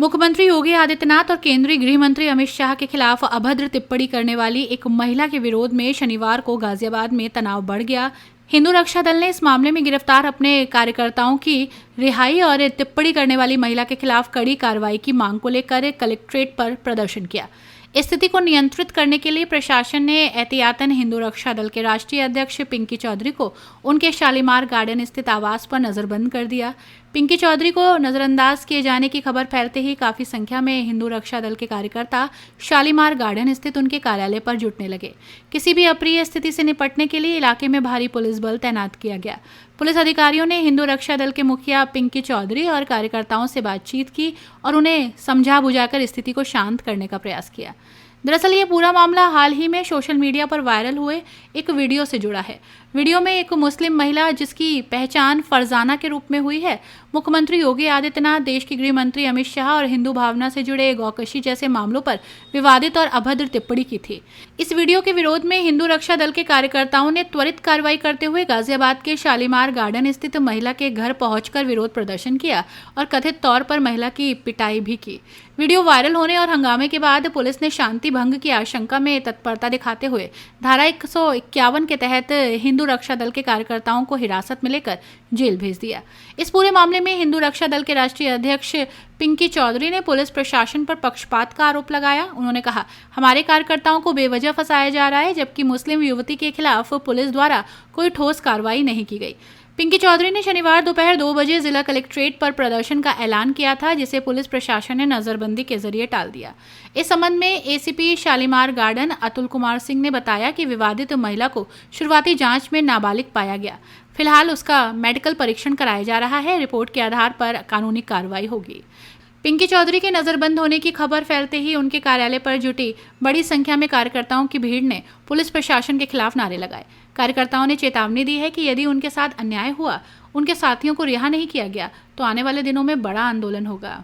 मुख्यमंत्री योगी आदित्यनाथ और केंद्रीय गृह मंत्री अमित शाह के खिलाफ अभद्र टिप्पणी करने वाली एक महिला के विरोध में शनिवार को गाजियाबाद में तनाव बढ़ गया। हिंदू रक्षा दल ने इस मामले में गिरफ्तार अपने कार्यकर्ताओं की रिहाई और टिप्पणी करने वाली महिला के खिलाफ कड़ी कार्रवाई की मांग को लेकर कलेक्ट्रेट पर प्रदर्शन किया। स्थिति को नियंत्रित करने के लिए प्रशासन ने एहतियातन हिंदू रक्षा दल के राष्ट्रीय अध्यक्ष पिंकी चौधरी को उनके शालीमार गार्डन स्थित आवास पर नजरबंद कर दिया। पिंकी चौधरी को नजरअंदाज किए जाने की खबर फैलते ही काफी संख्या में हिंदू रक्षा दल के कार्यकर्ता शालीमार गार्डन स्थित उनके कार्यालय पर जुटने लगे। किसी भी अप्रिय स्थिति से निपटने के लिए इलाके में भारी पुलिस बल तैनात किया गया। पुलिस अधिकारियों ने हिंदू रक्षा दल के मुखिया पिंकी चौधरी और कार्यकर्ताओं से बातचीत की और उन्हें समझा बुझाकर स्थिति को शांत करने का प्रयास किया। दरअसल ये पूरा मामला हाल ही में सोशल मीडिया पर वायरल हुए एक वीडियो से जुड़ा है। वीडियो में एक मुस्लिम महिला, जिसकी पहचान फरजाना के रूप में हुई है, मुख्यमंत्री योगी आदित्यनाथ, देश के गृह मंत्री अमित शाह और हिंदू भावना से जुड़े गौकशी जैसे मामलों पर विवादित और अभद्र टिप्पणी की थी। इस वीडियो के विरोध में हिंदू रक्षा दल के कार्यकर्ताओं ने त्वरित कार्रवाई करते हुए गाजियाबाद के शालीमार गार्डन स्थित महिला के घर पहुंचकर विरोध प्रदर्शन किया और कथित तौर पर महिला की पिटाई भी की। वीडियो वायरल होने और हंगामे के बाद पुलिस ने शांति भंग की आशंका में तत्परता दिखाते हुए धारा 151 के तहत हिंदू रक्षा दल के कार्यकर्ताओं को हिरासत में लेकर जेल भेज दिया। इस पूरे मामले में हिंदू रक्षा दल के राष्ट्रीय अध्यक्ष पिंकी चौधरी ने पुलिस प्रशासन पर पक्षपात का आरोप लगाया। उन्होंने कहा, हमारे कार्यकर्ताओं को बेवजह फंसाया जा रहा है, जबकि मुस्लिम युवती के खिलाफ पुलिस द्वारा कोई ठोस कार्रवाई नहीं की गई। पिंकी चौधरी ने शनिवार दोपहर 2 बजे जिला कलेक्ट्रेट पर प्रदर्शन का ऐलान किया था, जिसे पुलिस प्रशासन ने नजरबंदी के जरिए टाल दिया। इस संबंध में एसीपी शालीमार गार्डन अतुल कुमार सिंह ने बताया कि विवादित महिला को शुरुआती जांच में नाबालिग पाया गया। फिलहाल उसका मेडिकल परीक्षण कराया जा रहा है। रिपोर्ट के आधार पर कानूनी कार्रवाई होगी। पिंकी चौधरी के नजरबंद होने की खबर फैलते ही उनके कार्यालय पर जुटी बड़ी संख्या में कार्यकर्ताओं की भीड़ ने पुलिस प्रशासन के खिलाफ नारे लगाए। कार्यकर्ताओं ने चेतावनी दी है कि यदि उनके साथ अन्याय हुआ, उनके साथियों को रिहा नहीं किया गया, तो आने वाले दिनों में बड़ा आंदोलन होगा।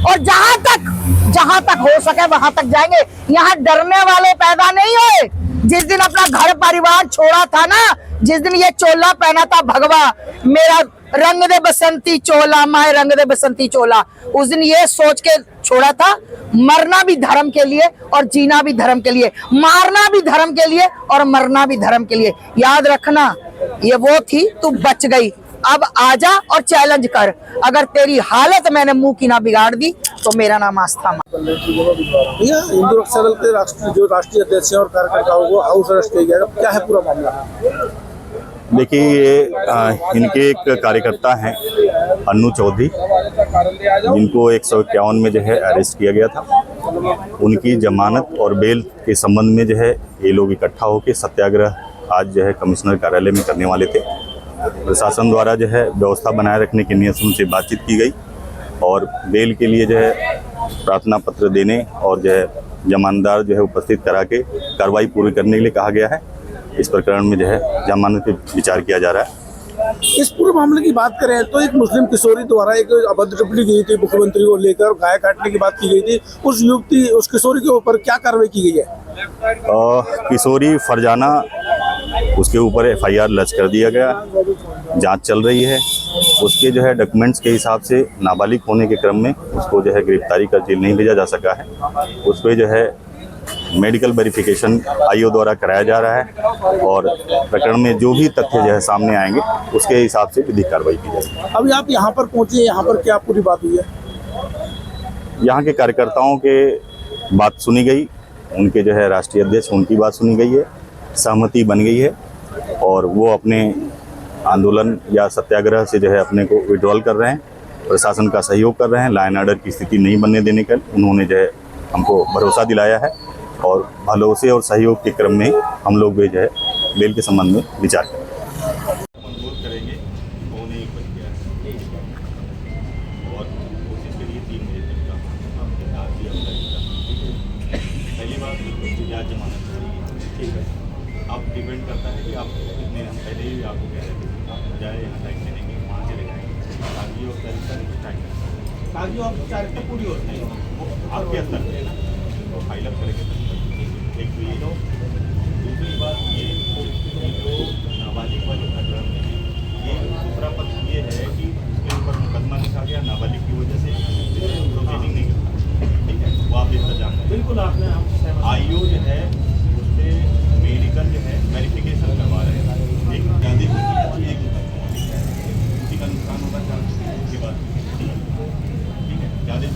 और जहाँ तक हो सके वहाँ तक जाएंगे। यहाँ डरने वाले पैदा नहीं हुए। जिस दिन अपना घर परिवार छोड़ा था ना, जिस दिन ये चोला पहना था, भगवा मेरा रंग दे बसंती चोला, माए रंग दे बसंती चोला, उस दिन ये सोच के छोड़ा था, मरना भी धर्म के लिए और जीना भी धर्म के लिए, मारना भी धर्म के लिए और मरना भी धर्म के लिए। याद रखना, ये वो थी, तू बच गई। अब आजा और चैलेंज कर। अगर तेरी हालत मैंने मुंह की ना बिगाड़ दी तो मेरा नाम आस्था। भैया, हिंदू रक्षा दल के राष्ट्रीय अध्यक्ष और कार्यकर्ताओं को हाउस अरेस्ट किया गया, क्या है पूरा मामला? देखिए, ये इनके एक कार्यकर्ता हैं अन्नू चौधरी, जिनको 151 में जो है अरेस्ट किया गया था। उनकी जमानत और बेल के संबंध में जो है ये लोग इकट्ठा होकर सत्याग्रह आज जो है कमिश्नर कार्यालय में करने वाले थे। प्रशासन द्वारा जो है व्यवस्था बनाए रखने के लिए उनसे बातचीत की गई और बेल के लिए जो है प्रार्थना पत्र देने और जो है जमानतदार जो है उपस्थित करा के कार्रवाई पूरी करने के लिए कहा गया है। इस प्रकरण में जो है जमानत पे विचार किया जा रहा है। इस पूरे मामले की बात करें तो एक मुस्लिम किशोरी द्वारा एक अभद्र टिप्पणी की गई थी मुख्यमंत्री को लेकर, गाय काटने की बात की गई थी। उस युवती, उस किशोरी के ऊपर क्या कार्रवाई की गई है? किशोरी फरजाना, उसके ऊपर FIR लॉन्च कर दिया गया, जांच चल रही है। उसके जो है डॉक्यूमेंट्स के हिसाब से नाबालिग होने के क्रम में उसको जो है गिरफ्तारी कर जेल नहीं भेजा जा सका है। उस पर जो है मेडिकल वेरिफिकेशन IO द्वारा कराया जा रहा है और प्रकरण में जो भी तथ्य जो है सामने आएंगे उसके हिसाब से विधिक कार्रवाई की जाएगी। अभी आप यहाँ पर पहुँचे, यहाँ पर क्या पूरी बात हुई है? यहाँ के कार्यकर्ताओं के बात सुनी गई, उनके जो है राष्ट्रीय अध्यक्ष, उनकी बात सुनी गई है, सहमति बन गई है और वो अपने आंदोलन या सत्याग्रह से जो है अपने को विड्रॉल कर रहे हैं। प्रशासन का सहयोग कर रहे हैं। लॉ एंड ऑर्डर की स्थिति नहीं बनने देने का उन्होंने जो है हमको भरोसा दिलाया है और भरोसे और सहयोग के क्रम में हम लोग भी जो है बेल के संबंध में विचार करेंगे। अब डिपेंड करता है कि आप कितने, हम पहले ही आपको कह रहे थे आप जाए यहाँ टाइम से लेंगे, वहाँ से ले जाएंगे। कागजी और तारीख टाइम कागजी और तारीख तो पूरी होती है, वो आपके अंदर है ना, तो फाइल अप करेंगे। एक तो ये लो, दूसरी बात ये जो नाबालिग वाली प्रकरण में ये दूसरा पक्ष ये है कि उसके ऊपर मुकदमा लिखा गया नाबालिग की वजह से, प्रोसीडिंग नहीं करता।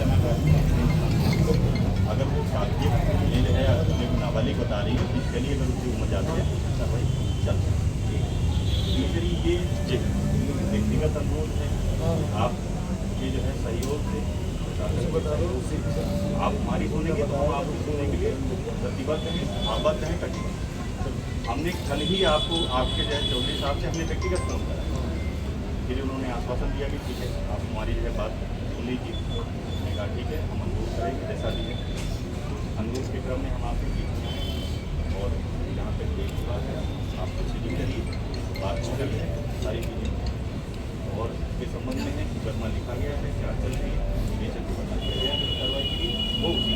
समय पर अगर वो शादी है अपने नाबालिग बता रही है, इसके लिए अगर उसकी उम्र जाती है तो भाई चल फिर ये व्यक्तिगत अनुरोध है, आपके जो है सहयोग से आप हमारी सुनेंगे तो हम आपको सुनने के लिए प्रतिबद्ध हैं, आबद्ध हैं, कटिबद्ध। हमने कल ही आपको आपके जो है चौधरी साहब से हमने व्यक्तिगत फोन करा, फिर उन्होंने आश्वासन दिया कि ठीक है आप हमारी जो है बात सुन लीजिए। हमने कहा ठीक है, हम अनुरोध करेंगे जैसा भी है। अनुरोध के क्रम में हम आपके बीच में आए और यहाँ पे देख चुका है, आपको सीधी करिए बात करिए सारी चीज़ें, और इसके संबंध में है मुकदमा लिखा गया है, क्या चल रही है, निवेशन को बता दिया गया है, कार्रवाई की वो उसी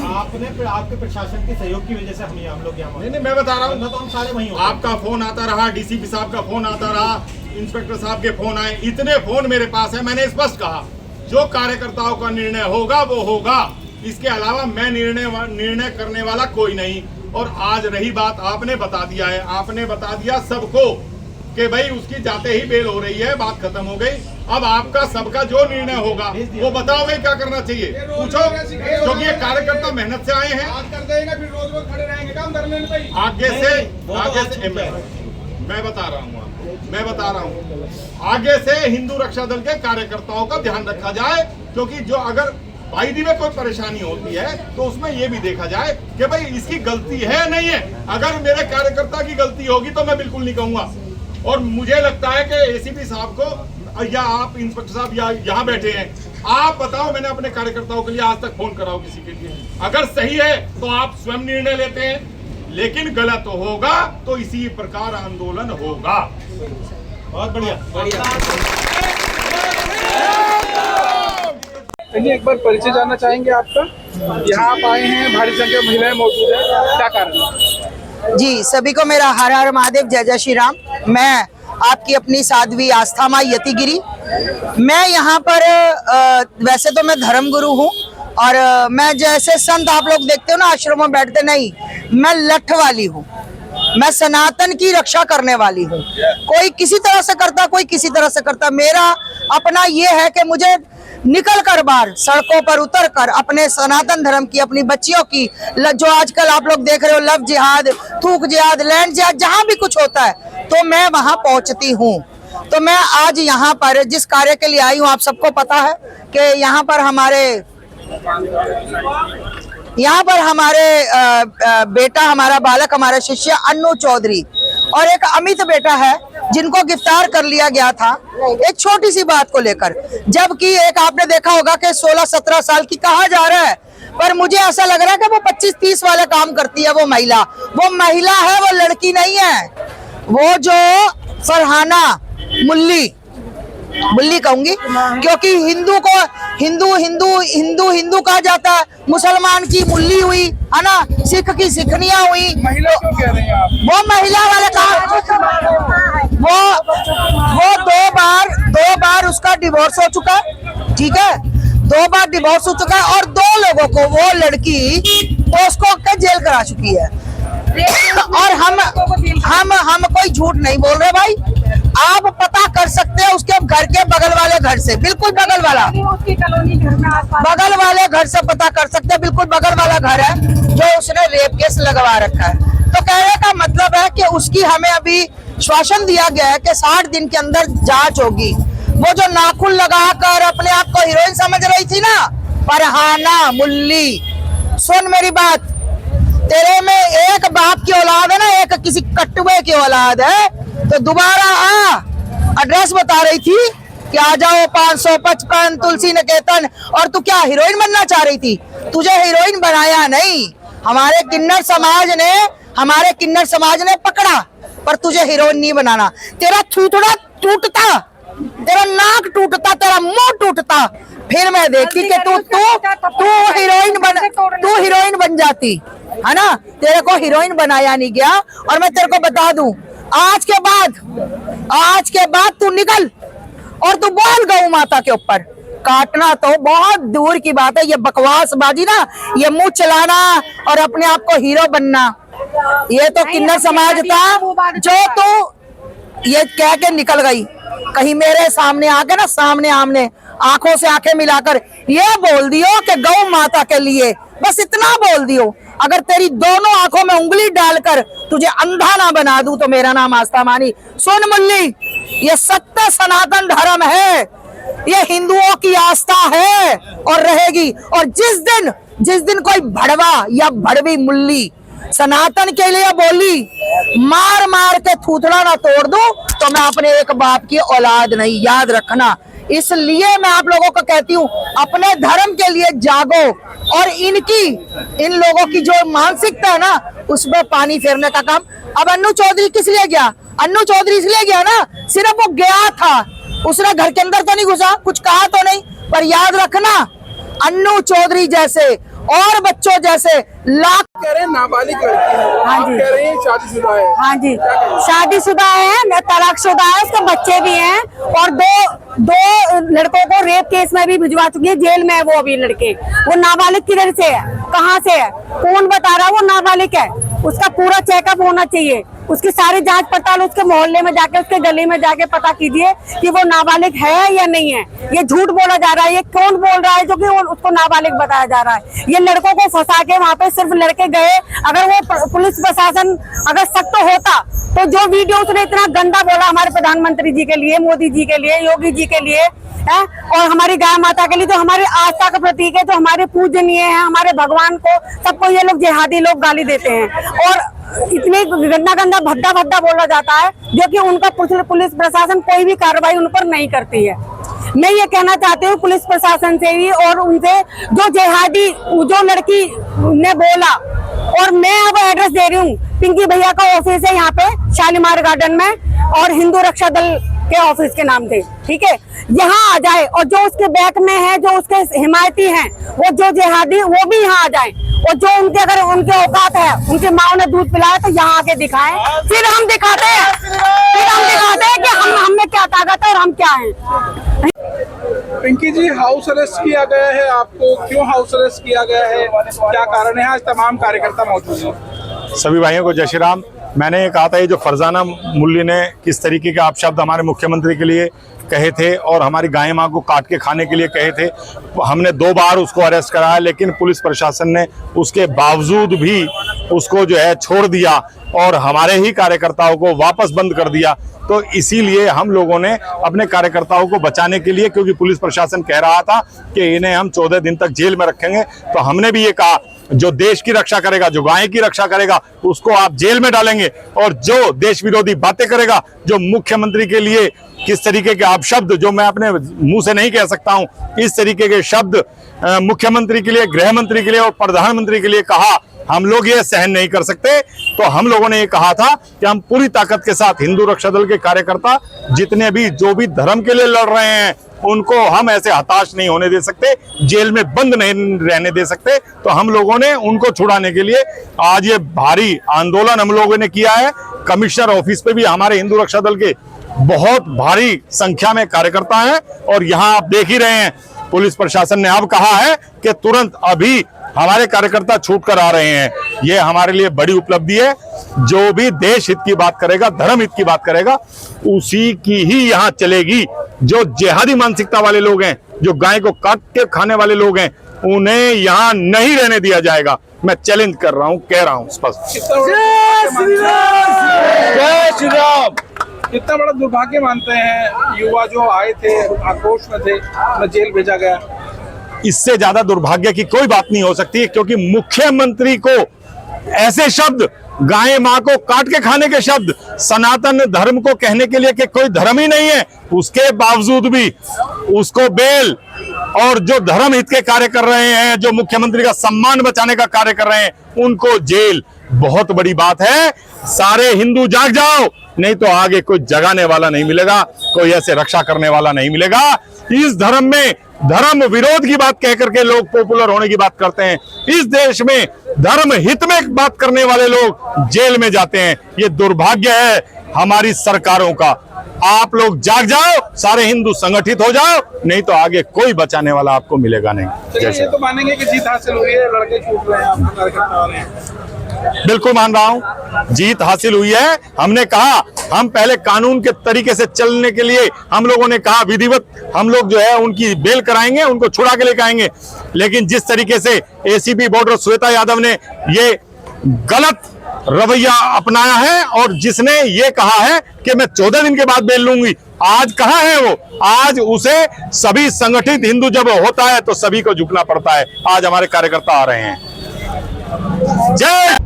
आपने आपके प्रशासन के सहयोग की वजह से हम लोग यहाँ नहीं मैं बता रहा हूँ, तो हम सारे वहीं आपका फोन आता रहा, डीसीपी साहब का फोन आता रहा, इंस्पेक्टर साहब के फोन आए, इतने फोन मेरे पास है। मैंने स्पष्ट कहा जो कार्यकर्ताओं का निर्णय होगा वो होगा, इसके अलावा मैं निर्णय करने वाला कोई नहीं। और आज रही बात, आपने बता दिया है, आपने बता दिया सबको कि भाई उसकी जाते ही बेल हो रही है, बात खत्म हो गई। अब आपका सबका जो निर्णय होगा वो बताओगे क्या करना चाहिए, पूछो, क्योंकि ये कार्यकर्ता मेहनत से आए हैं। आगे से मैं बता रहा हूँ आपको, मैं बता रहा हूँ आगे से हिंदू रक्षा दल के कार्यकर्ताओं का ध्यान रखा जाए, क्योंकि जो अगर भाई दी में कोई परेशानी होती है तो उसमें ये भी देखा जाए कि भाई इसकी गलती है नहीं है। अगर मेरे कार्यकर्ता की गलती होगी तो मैं बिल्कुल नहीं कहूंगा। और मुझे लगता है कि एसीपी साहब को या आप इंस्पेक्टर साहब या यहाँ बैठे हैं, आप बताओ मैंने अपने कार्यकर्ताओं के लिए आज तक फोन कराओ किसी के लिए? अगर सही है तो आप स्वयं निर्णय लेते हैं, लेकिन गलत होगा तो इसी प्रकार आंदोलन होगा। बहुत बढ़िया। चलिए एक बार परिचय जानना चाहेंगे आपका। यहाँ आप आए हैं, भारी संख्या में महिलाएं मौजूद है, क्या कारण है? जी, सभी को मेरा हर हर महादेव, जय जय श्री राम। मैं आपकी अपनी साध्वी आस्था माँ यतिगिरी। मैं यहाँ पर वैसे तो मैं धर्मगुरु हूँ, और मैं जैसे संत आप लोग देखते हो ना आश्रमों में बैठते, नहीं, मैं लठ वाली हूँ। मैं सनातन की रक्षा करने वाली हूँ। कोई किसी तरह से करता, कोई किसी तरह से करता। मेरा अपना ये है कि मुझे निकल कर बाहर सड़कों पर उतर कर अपने सनातन धर्म की, अपनी बच्चियों की, जो आजकल आप लोग देख रहे हो लव जिहाद, थूक जिहाद, लैंड जिहाद, जहां भी कुछ होता है तो मैं वहां पहुंचती हूं। तो मैं आज यहाँ पर जिस कार्य के लिए आई हूँ, आप सबको पता है कि यहाँ पर हमारे बेटा, हमारा बालक, हमारा शिष्य अन्नू चौधरी और एक अमित बेटा है जिनको गिरफ्तार कर लिया गया था एक छोटी सी बात को लेकर। जबकि एक आपने देखा होगा कि 16-17 साल की कहा जा रहा है, पर मुझे ऐसा लग रहा है कि वो 25-30 वाले काम करती है। वो महिला है, वो लड़की नहीं है। वो जो फरहाना मुल्ली कहूंगी, क्योंकि हिंदू को हिंदू कहा जाता है, मुसलमान की मुल्ली हुई है ना, सिख की सिखनिया हुई। महिला क्यों कह रहे हैं आप? वो महिला वाले काम, वो दो बार उसका डिवोर्स हो चुका है, ठीक है, 2 बार डिवोर्स हो चुका है, और 2 लोगों को वो लड़की पोस्को के जेल करा चुकी है। और हम कोई झूठ नहीं बोल रहे भाई, आप पता कर सकते हैं उसके घर के बगल वाले घर से, बिल्कुल बगल वाला, उसकी कॉलोनी घर में बगल वाले घर से पता कर सकते हैं, बिल्कुल बगल वाला घर है जो उसने रेप केस लगवा रखा है। तो कहने का मतलब है कि उसकी हमें अभी श्वासन दिया गया है कि 60 दिन के अंदर जांच होगी। वो जो नाखून लगाकर अपने आप को हीरोइन समझ रही थी ना, फरहाना मुल्ली, सुन मेरी बात, तेरे में एक बाप की औलाद है ना, एक किसी कट्टुए की औलाद है, तो दोबारा एड्रेस बता रही थी कि आ जाओ 555 तुलसी निकेतन, और तू क्या हीरोइन बनना चाह रही थी? तुझे हीरोइन बनाया नहीं, हमारे किन्नर समाज ने पकड़ा, पर तुझे हीरोइन नहीं बनाना। तेरा थूथड़ा टूटता, तेरा नाक टूटता, तेरा मुंह टूटता, फिर मैं देखती कि तू हीरोइन बन जाती है ना। तेरे को हीरोइन बनाया नहीं गया। और मैं तेरे को बता दूं, आज के बाद तू निकल और तू बोल गौ माता के ऊपर। काटना तो बहुत दूर की बात है, ये बकवासबाजी ना, ये मुंह चलाना और अपने आप को हीरो बनना, ये तो किन्नर समाज था जो तू ये कह के निकल गई, कहीं मेरे सामने आके ना सामने आमने आंखों से आंखें मिलाकर ये बोल दियो कि गौ माता के लिए, बस इतना बोल दियो। अगर तेरी दोनों आंखों में उंगली डालकर तुझे अंधा ना बना दूं तो मेरा नाम आस्था मानी। सुन मुल्ली, ये सत्य सनातन धर्म है, ये हिंदुओं की आस्था है और रहेगी। और जिस दिन कोई भड़वा या भड़वी मुल्ली सनातन के लिए बोली, मार मार के थूथड़ा ना तोड़ दूं तो मैं अपने एक बाप की औलाद नहीं, याद रखना। इसलिए मैं आप लोगों को कहती हूँ, अपने धर्म के लिए जागो और इन लोगों की जो मानसिकता है ना उसमें पानी फेरने का काम। अब अन्नू चौधरी किस लिए गया? अन्नू चौधरी इसलिए गया ना, सिर्फ वो गया था, उसने घर के अंदर तो नहीं घुसा, कुछ कहा तो नहीं। पर याद रखना, अन्नू चौधरी जैसे और बच्चों जैसे लाख कह रहे हैं नाबालिग लड़की है, हाँ आप जी। कह रहे हैं शादीशुदा है। हाँ जी, शादीशुदा है, तलाकशुदा है, उसके बच्चे भी हैं और दो लड़कों को रेप केस में भी भिजवा चुकी है, जेल में है वो अभी लड़के। वो नाबालिग किधर से है, कहाँ से है, कौन बता रहा है वो नाबालिग है? उसका पूरा चेकअप होना चाहिए, उसकी सारी जांच पड़ताल उसके मोहल्ले में जाके, उसके गली में जाके पता कीजिए कि वो नाबालिग है या नहीं है। ये झूठ बोला जा रहा है, ये कौन बोल रहा है जो कि उसको नाबालिग बताया जा रहा है? ये लड़कों को फंसा के वहाँ पे सिर्फ लड़के गए। अगर वो पुलिस प्रशासन अगर सख्त होता तो जो वीडियो उसने इतना गंदा बोला हमारे प्रधानमंत्री जी के लिए, मोदी जी के लिए, योगी जी के लिए है और हमारी गाय माता के लिए, जो हमारी आस्था का प्रतीक है, जो हमारे पूजनीय है, हमारे भगवान को, सबको ये लोग जिहादी लोग गाली देते हैं और इतने गंदा भद्दा बोला जाता है जो कि उनका पुलिस प्रशासन कोई भी कार्रवाई उन पर नहीं करती है। मैं ये कहना चाहती हूँ पुलिस प्रशासन से भी और उनसे, जो जिहादी जो लड़की ने बोला, और मैं अब एड्रेस दे रही हूँ, पिंकी भैया का ऑफिस है यहाँ पे शालीमार गार्डन में और हिंदू रक्षा दल के ऑफिस के नाम से, ठीक है? यहाँ आ जाए और जो उसके बैक में है, जो उसके हिमायती हैं, वो जो जिहादी, वो भी यहाँ आ जाए और जो उनके अगर उनके औकात है, उनकी माँ ने दूध पिलाया तो यहाँ आके दिखाएं, फिर हम दिखाते हैं कि हम में क्या ताकत है और हम क्या हैं। पिंकी जी, हाउस अरेस्ट किया गया है, आपको क्यों हाउस अरेस्ट किया गया है, क्या कारण है? आज तमाम कार्यकर्ता मौजूद हैं। सभी भाइयों को जय श्री राम। मैंने ये कहा था, ये जो फरजाना मुल्ली ने किस तरीके के अपशब्द हमारे मुख्यमंत्री के लिए कहे थे और हमारी गाय माँ को काट के खाने के लिए कहे थे, हमने 2 बार उसको अरेस्ट कराया, लेकिन पुलिस प्रशासन ने उसके बावजूद भी उसको जो है छोड़ दिया और हमारे ही कार्यकर्ताओं को वापस बंद कर दिया। तो इसीलिए हम लोगों ने अपने कार्यकर्ताओं को बचाने के लिए, क्योंकि पुलिस प्रशासन कह रहा था कि इन्हें हम 14 दिन तक जेल में रखेंगे, तो हमने भी ये कहा, जो देश की रक्षा करेगा, जो गाय की रक्षा करेगा, उसको आप जेल में डालेंगे, और जो देश विरोधी बातें करेगा, जो मुख्यमंत्री के लिए किस तरीके के अपशब्द, जो मैं अपने मुंह से नहीं कह सकता हूं, इस तरीके के शब्द मुख्यमंत्री के लिए, गृह मंत्री के लिए और प्रधानमंत्री के लिए कहा, हम लोग ये सहन नहीं कर सकते। तो हम लोगों ने ये कहा था कि हम पूरी ताकत के साथ हिंदू रक्षा दल के कार्यकर्ता जितने भी, जो भी धर्म के लिए लड़ रहे हैं, उनको हम ऐसे हताश नहीं होने दे सकते, जेल में बंद नहीं रहने दे सकते। तो हम लोगों ने उनको छुड़ाने के लिए आज ये भारी आंदोलन हम लोगों ने किया है। कमिश्नर ऑफिस पे भी हमारे हिंदू रक्षा दल के बहुत भारी संख्या में कार्यकर्ता हैं और यहाँ आप देख ही रहे हैं, पुलिस प्रशासन ने अब कहा है कि तुरंत अभी हमारे कार्यकर्ता छूट कर आ रहे हैं। ये हमारे लिए बड़ी उपलब्धि है। जो भी देश हित की बात करेगा, धर्म हित की बात करेगा, उसी की ही यहाँ चलेगी। जो जिहादी मानसिकता वाले लोग हैं, जो गाय को काट के खाने वाले लोग हैं, उन्हें यहाँ नहीं रहने दिया जाएगा। मैं चैलेंज कर रहा हूँ, कह रहा हूँ स्पष्ट। जय श्री राम। कितना बड़ा दुर्भाग्य मानते हैं युवा जो आए थे, आक्रोश में थे, उन्हें जेल भेजा गया? इससे ज्यादा दुर्भाग्य की कोई बात नहीं हो सकती, क्योंकि मुख्यमंत्री को ऐसे शब्द, गाय मां को काट के खाने के शब्द, सनातन धर्म को कहने के लिए कि कोई धर्म ही नहीं है, उसके बावजूद भी उसको बेल, और जो धर्म हित के कार्य कर रहे हैं, जो मुख्यमंत्री का सम्मान बचाने का कार्य कर रहे हैं, उनको जेल। बहुत बड़ी बात है। सारे हिंदू जाग जाओ, नहीं तो आगे कोई जगाने वाला नहीं मिलेगा, कोई ऐसे रक्षा करने वाला नहीं मिलेगा। इस धर्म में धर्म विरोध की बात कह करके लोग पॉपुलर होने की बात करते हैं। इस देश में धर्म हित में बात करने वाले लोग जेल में जाते हैं। ये दुर्भाग्य है हमारी सरकारों का। आप लोग जाग जाओ, सारे हिंदू संगठित हो जाओ, नहीं तो आगे कोई बचाने वाला आपको मिलेगा नहीं। चलिए, ये तो मानेंगे कि जीत हासिल हुई है, लड़के छूट रहे हैं, आपके कार्यकर्ता आ रहे हैं। बिल्कुल मान रहा हूं, जीत हासिल हुई है। हमने कहा हम पहले कानून के तरीके से चलने के लिए हम लोगों ने कहा विधिवत हम लोग जो है उनकी बेल कराएंगे, उनको छुड़ा के लेकर आएंगे। लेकिन जिस तरीके से एसीपी बॉर्डर श्वेता यादव ने ये गलत रवैया अपनाया है और जिसने ये कहा है कि मैं 14 दिन के बाद बेल लूंगी, आज कहां है वो? आज उसे सभी संगठित हिंदू जब होता है तो सभी को झुकना पड़ता है। आज हमारे कार्यकर्ता आ रहे हैं। जय